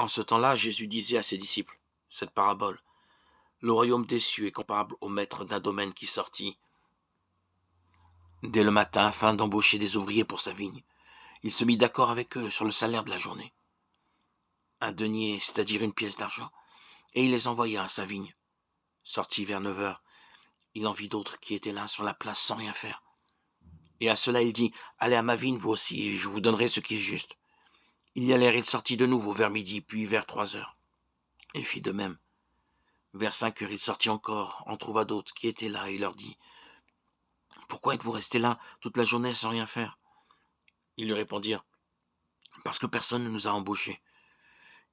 En ce temps-là, Jésus disait à ses disciples cette parabole. Le royaume des cieux est comparable au maître d'un domaine qui sortit dès le matin afin d'embaucher des ouvriers pour sa vigne. Il se mit d'accord avec eux sur le salaire de la journée. Un denier, c'est-à-dire une pièce d'argent, et il les envoya à sa vigne. Sorti vers 9 heures, il en vit d'autres qui étaient là sur la place sans rien faire. Et à cela il dit, allez à ma vigne vous aussi, et je vous donnerai ce qui est juste. Il y allèrent, il sortit de nouveau vers midi, puis vers 3 heures, et fit de même. Vers 5 heures, il sortit encore, en trouva d'autres qui étaient là, et leur dit, pourquoi êtes-vous restés là toute la journée sans rien faire? Ils lui répondirent, parce que personne ne nous a embauchés.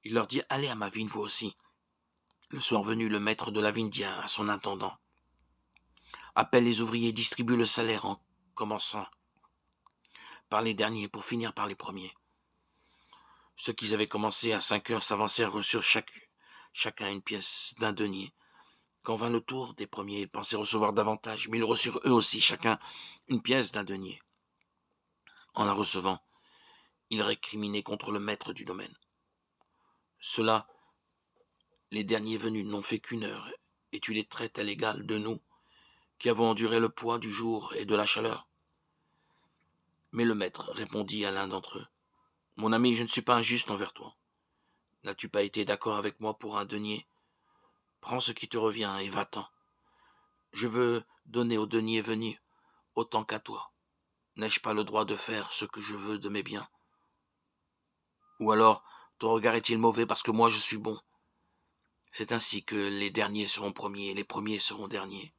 Il leur dit, allez à ma vigne vous aussi. Le soir venu, le maître de la vigne dit à son intendant, appelle les ouvriers, distribue le salaire en commençant par les derniers pour finir par les premiers. Ceux qui avaient commencé à 5 heures s'avancèrent, reçurent chacun une pièce d'un denier. Quand vint le tour des premiers, ils pensaient recevoir davantage, mais ils reçurent eux aussi chacun une pièce d'un denier. En la recevant, ils récriminaient contre le maître du domaine. Ceux-là, les derniers venus, n'ont fait qu'une heure, et tu les traites à l'égal de nous, qui avons enduré le poids du jour et de la chaleur. Mais le maître répondit à l'un d'entre eux, mon ami, je ne suis pas injuste envers toi. N'as-tu pas été d'accord avec moi pour un denier? Prends ce qui te revient et va-t'en. Je veux donner au denier venu autant qu'à toi. N'ai-je pas le droit de faire ce que je veux de mes biens? Ou alors, ton regard est-il mauvais parce que moi je suis bon? C'est ainsi que les derniers seront premiers et les premiers seront derniers.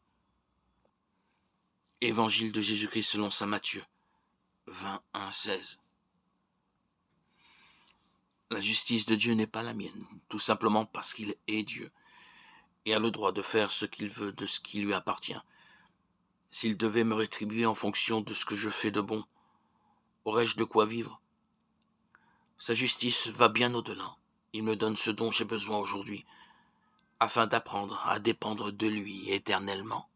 Évangile de Jésus-Christ selon saint Matthieu, 21-16. La justice de Dieu n'est pas la mienne, tout simplement parce qu'il est Dieu, et a le droit de faire ce qu'il veut de ce qui lui appartient. S'il devait me rétribuer en fonction de ce que je fais de bon, aurais-je de quoi vivre? Sa justice va bien au-delà. Il me donne ce dont j'ai besoin aujourd'hui, afin d'apprendre à dépendre de lui éternellement.